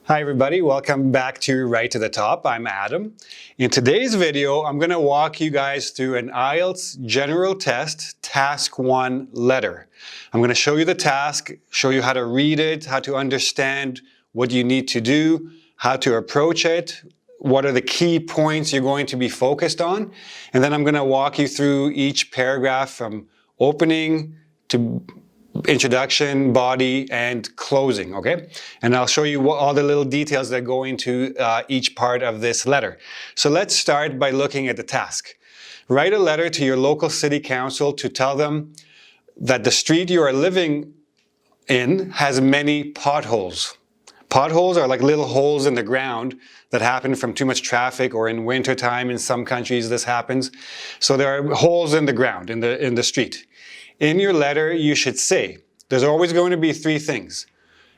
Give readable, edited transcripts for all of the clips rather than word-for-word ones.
Hi everybody, welcome back to Right to the Top. I'm Adam. In today's video, I'm going to walk you guys through an IELTS general test, task 1 letter. I'm going to show you the task, show you how to read it, how to understand what you need to do, how to approach it, what are the key points you're going to be focused on, and then I'm going to walk you through each paragraph from opening to introduction, body, and closing, okay? And I'll show you all the little details that go into each part of this letter. So let's start by looking at the task. Write a letter to your local city council to tell them that the street you are living in has many potholes. Potholes are like little holes in the ground that happen from too much traffic, or in wintertime in some countries this happens. So there are holes in the ground, in the street. In your letter, you should say, there's always going to be 3 things.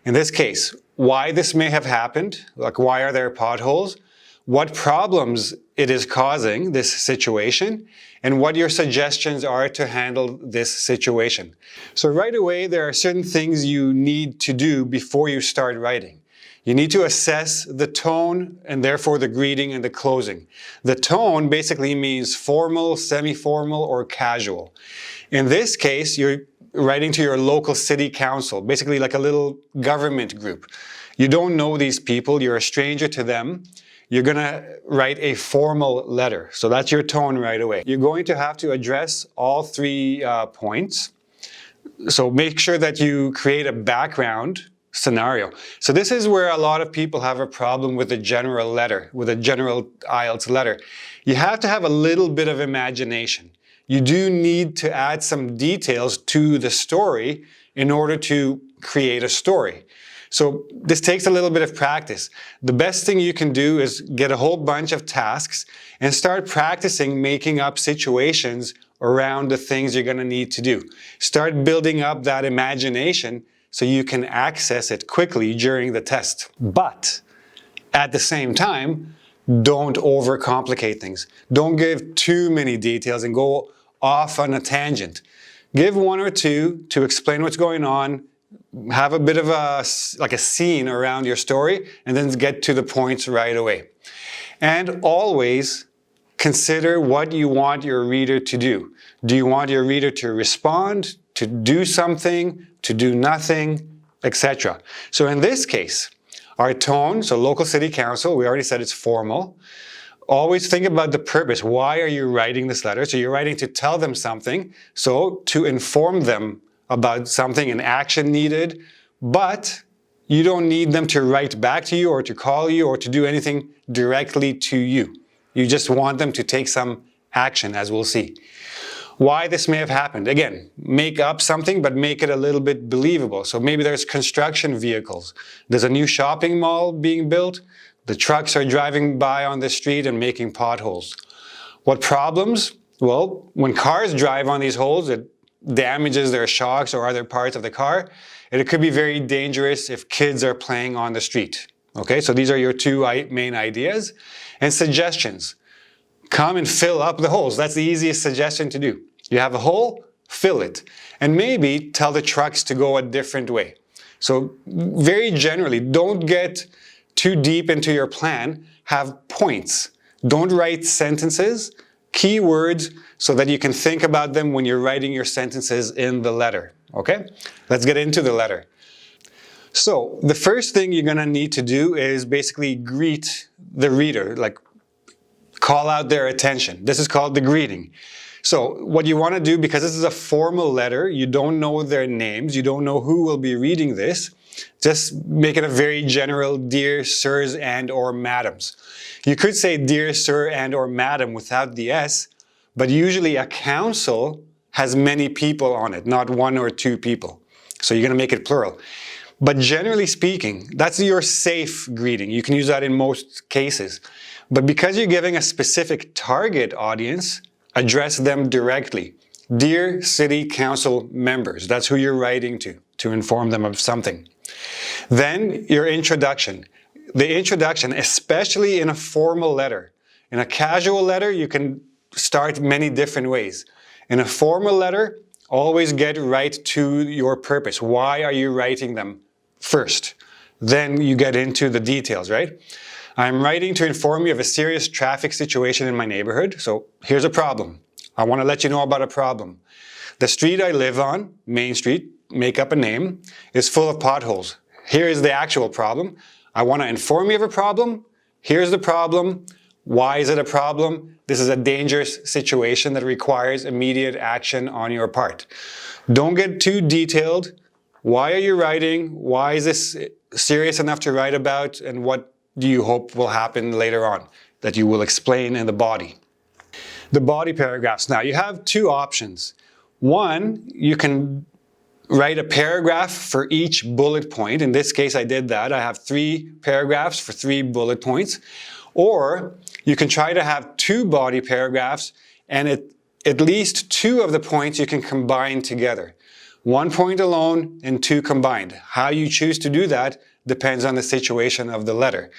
In this case, why this may have happened, like why are there potholes, what problems it is causing, this situation, and what your suggestions are to handle this situation. So right away, there are certain things you need to do before you start writing. You need to assess the tone and therefore the greeting and the closing. The tone basically means formal, semi-formal, or casual. In this case, you're writing to your local city council, basically like a little government group. You don't know these people, you're a stranger to them. You're going to write a formal letter. So that's your tone right away. You're going to have to address all 3 points. So make sure that you create a background scenario. So this is where a lot of people have a problem with a general letter, with a general IELTS letter. You have to have a little bit of imagination. You do need to add some details to the story in order to create a story. So this takes a little bit of practice. The best thing you can do is get a whole bunch of tasks and start practicing making up situations around the things you're going to need to do. Start building up that imagination so you can access it quickly during the test. But at the same time, don't overcomplicate things. Don't give too many details and go off on a tangent. Give 1 or 2 to explain what's going on, have a bit of a scene around your story, and then get to the points right away. And always consider what you want your reader to do. Do you want your reader to respond, to do something, to do nothing, etc.? So in this case, our tone, so local city council, we already said it's formal. Always think about the purpose. Why are you writing this letter? So you're writing to tell them something, so to inform them about something, an action needed, but you don't need them to write back to you or to call you or to do anything directly to you. You just want them to take some action, as we'll see. Why this may have happened. Again, make up something, but make it a little bit believable. So maybe there's construction vehicles. There's a new shopping mall being built. The trucks are driving by on the street and making potholes. What problems? Well, when cars drive on these holes, it damages their shocks or other parts of the car. And it could be very dangerous if kids are playing on the street. Okay, so these are your 2 main ideas. And suggestions. Come and fill up the holes. That's the easiest suggestion to do. You have a hole, fill it. And maybe tell the trucks to go a different way. So very generally, don't get too deep into your plan. Have points. Don't write sentences, keywords, so that you can think about them when you're writing your sentences in the letter. Okay? Let's get into the letter. So the first thing you're going to need to do is basically greet the reader, like call out their attention. This is called the greeting. So what you want to do, because this is a formal letter, you don't know their names, you don't know who will be reading this, just make it a very general, dear sirs and or madams. You could say dear sir and or madam without the S, but usually a council has many people on it, not 1 or 2 people. So you're going to make it plural. But generally speaking, that's your safe greeting. You can use that in most cases. But because you're giving a specific target audience, address them directly. Dear City Council members, that's who you're writing to inform them of something. Then your introduction. The introduction, especially in a formal letter. In a casual letter, you can start many different ways. In a formal letter, always get right to your purpose. Why are you writing them first? then you get into the details, right? I'm writing to inform you of a serious traffic situation in my neighborhood. So here's a problem. I want to let you know about a problem. The street I live on, Main Street, make up a name, is full of potholes. Here is the actual problem. I want to inform you of a problem. Here's the problem. Why is it a problem? This is a dangerous situation that requires immediate action on your part. Don't get too detailed. Why are you writing? Why is this serious enough to write about? And what do you hope will happen later on that you will explain in the body? The body paragraphs. Now, you have two options. One, you can write a paragraph for each bullet point. In this case, I did that. I have 3 paragraphs for 3 bullet points. Or you can try to have 2 body paragraphs and at least 2 of the points you can combine together. 1 point alone and 2 combined. How you choose to do that depends on the situation of the letter.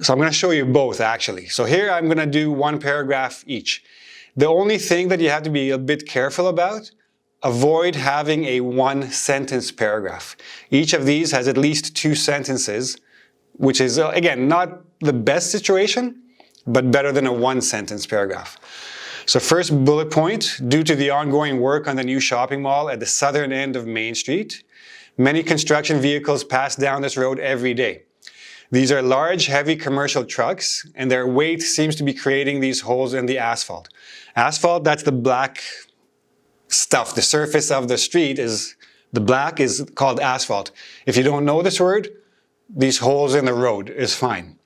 So I'm going to show you both actually. So here I'm going to do 1 paragraph each. The only thing that you have to be a bit careful about, avoid having a 1-sentence paragraph. Each of these has at least 2 sentences, which is, again, not the best situation, but better than a 1-sentence paragraph. So first bullet point, due to the ongoing work on the new shopping mall at the southern end of Main Street, many construction vehicles pass down this road every day. These are large, heavy commercial trucks, and their weight seems to be creating these holes in the asphalt. Asphalt, that's the black stuff. The surface of the street is, the black is called asphalt. If you don't know this word, these holes in the road is fine.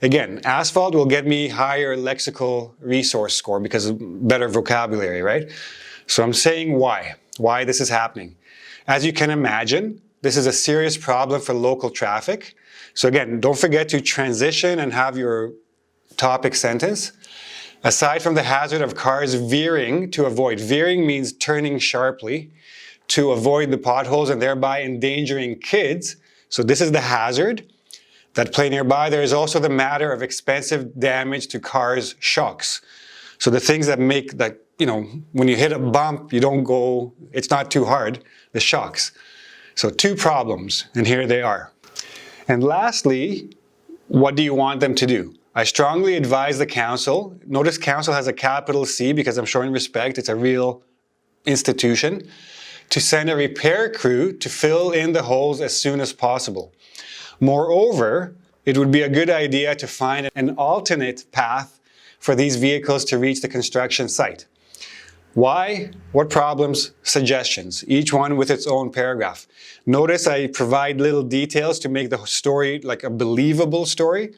Again, asphalt will get me higher lexical resource score because of better vocabulary, right? So I'm saying why this is happening. As you can imagine, this is a serious problem for local traffic. So again, don't forget to transition and have your topic sentence. Aside from the hazard of cars veering to avoid, veering means turning sharply to avoid the potholes and thereby endangering kids. So this is the hazard that play nearby. There is also the matter of expensive damage to cars' shocks. So the things that make that, when you hit a bump, you don't go, it's not too hard, the shocks. So 2 problems, and here they are. And lastly, what do you want them to do? I strongly advise the council, notice council has a capital C because I'm showing respect, it's a real institution, to send a repair crew to fill in the holes as soon as possible. Moreover, it would be a good idea to find an alternate path for these vehicles to reach the construction site. Why? What problems? Suggestions, each one with its own paragraph. Notice I provide little details to make the story like a believable story.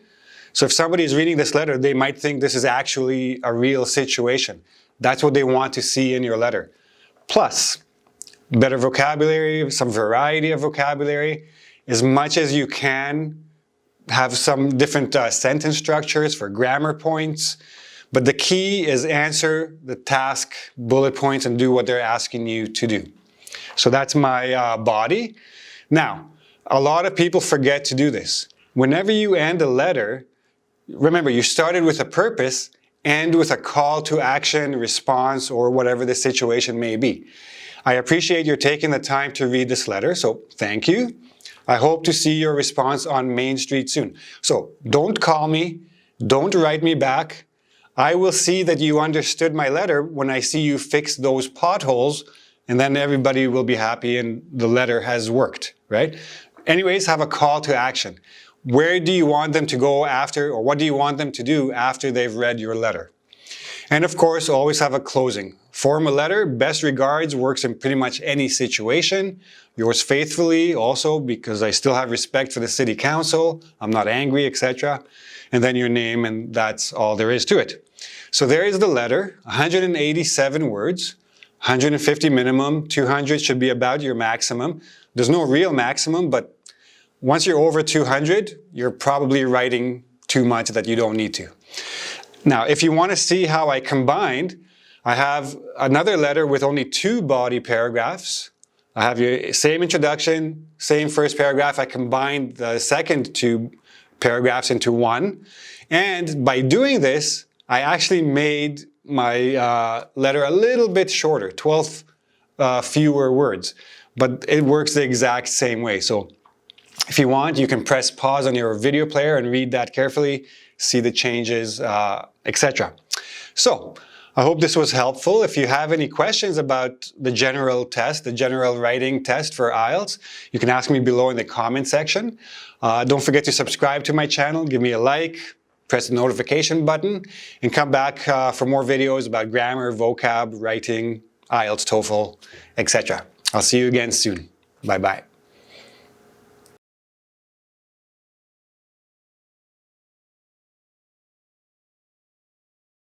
So if somebody is reading this letter, they might think this is actually a real situation. That's what they want to see in your letter. Plus, better vocabulary, some variety of vocabulary, as much as you can, have some different sentence structures for grammar points. But the key is answer the task bullet points and do what they're asking you to do. So that's my body. Now, a lot of people forget to do this. Whenever you end a letter, remember you started with a purpose, end with a call to action, response, or whatever the situation may be. I appreciate your taking the time to read this letter, so thank you. I hope to see your response on Main Street soon. So don't call me, don't write me back. I will see that you understood my letter when I see you fix those potholes, and then everybody will be happy and the letter has worked, right? Anyways, have a call to action. Where do you want them to go after, or what do you want them to do after they've read your letter? And of course, always have a closing. Form a letter, best regards, works in pretty much any situation. Yours faithfully also, because I still have respect for the city council, I'm not angry, etc. And then your name, and that's all there is to it. So there is the letter, 187 words, 150 minimum, 200 should be about your maximum. There's no real maximum, but once you're over 200, you're probably writing too much that you don't need to. Now, if you want to see how I combined, I have another letter with only 2 body paragraphs. I have your same introduction, same first paragraph. I combined the second 2 paragraphs into 1. And by doing this, I actually made my letter a little bit shorter, 12 fewer words. But it works the exact same way. So If you want, you can press pause on your video player and read that carefully, see the changes, etc. So, I hope this was helpful. If you have any questions about the general test, the general writing test for IELTS, you can ask me below in the comment section. Don't forget to subscribe to my channel, give me a like, press the notification button, and come back for more videos about grammar, vocab, writing, IELTS, TOEFL, etc. I'll see you again soon. Bye-bye.